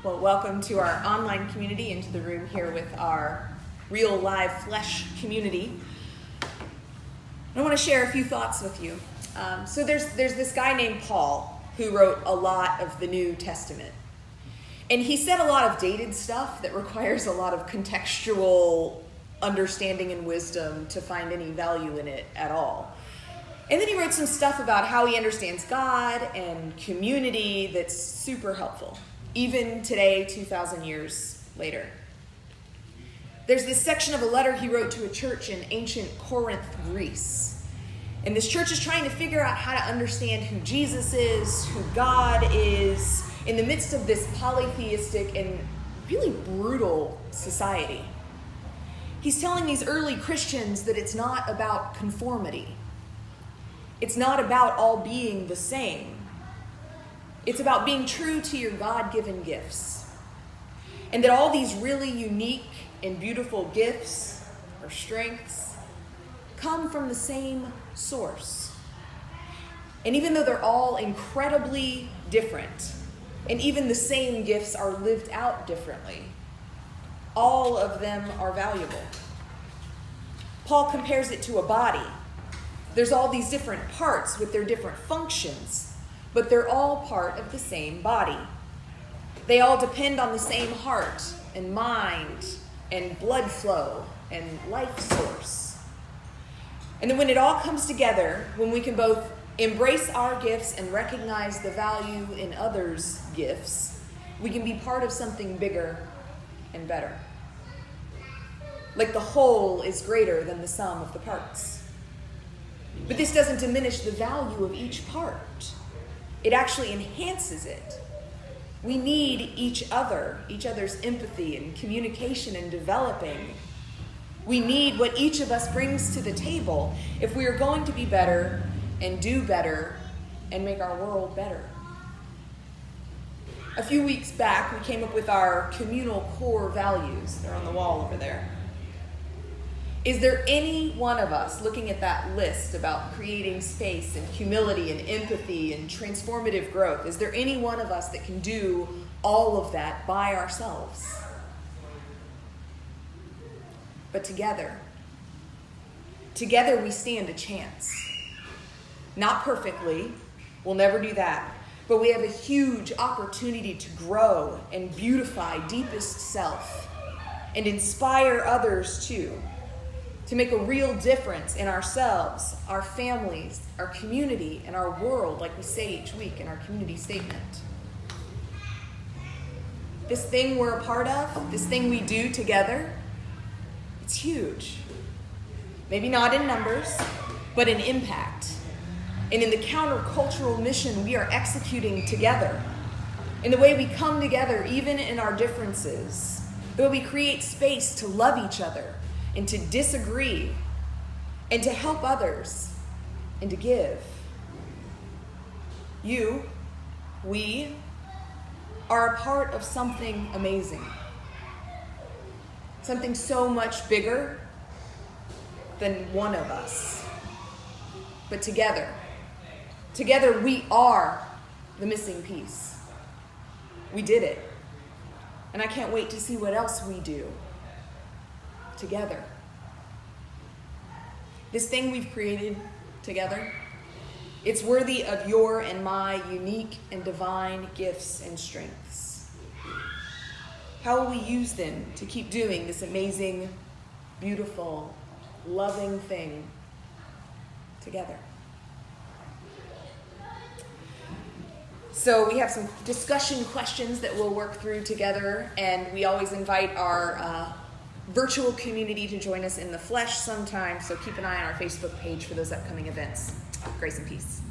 Well, welcome to our online community, into the room here with our real live flesh community. I want to share a few thoughts with you. So there's this guy named Paul who wrote a lot of the New Testament. And he said a lot of dated stuff that requires a lot of contextual understanding and wisdom to find any value in it at all. And then he wrote some stuff about how he understands God and community that's super helpful, even today, 2,000 years later. There's this section of a letter he wrote to a church in ancient Corinth, Greece. And this church is trying to figure out how to understand who Jesus is, who God is, in the midst of this polytheistic and really brutal society. He's telling these early Christians that it's not about conformity. It's not about all being the same. It's about being true to your God-given gifts. And that all these really unique and beautiful gifts or strengths come from the same source. And even though they're all incredibly different, and even the same gifts are lived out differently, all of them are valuable. Paul compares it to a body. There's all these different parts with their different functions, but they're all part of the same body. They all depend on the same heart and mind and blood flow and life source. And then when it all comes together, when we can both embrace our gifts and recognize the value in others' gifts, we can be part of something bigger and better. Like the whole is greater than the sum of the parts. But this doesn't diminish the value of each part. It actually enhances it. We need each other's empathy and communication and developing. We need what each of us brings to the table if we are going to be better and do better and make our world better. A few weeks back, we came up with our communal core values. They're on the wall over there. Is there any one of us looking at that list about creating space and humility and empathy and transformative growth? Is there any one of us that can do all of that by ourselves? But together we stand a chance. Not perfectly, we'll never do that, but we have a huge opportunity to grow and beautify deepest self and inspire others too. To make a real difference in ourselves, our families, our community, and our world, like we say each week in our community statement. This thing we're a part of, this thing we do together, it's huge. Maybe not in numbers, but in impact. And in the countercultural mission we are executing together. In the way we come together, even in our differences. The way we create space to love each other and to disagree, and to help others, and to give. We are a part of something amazing. Something so much bigger than one of us. But together we are the missing piece. We did it. And I can't wait to see what else we do together. This thing we've created together, it's worthy of your and my unique and divine gifts and strengths. How will we use them to keep doing this amazing, beautiful, loving thing together? So we have some discussion questions that we'll work through together, and we always invite our virtual community to join us in the flesh sometime, so keep an eye on our Facebook page for those upcoming events. Grace and peace.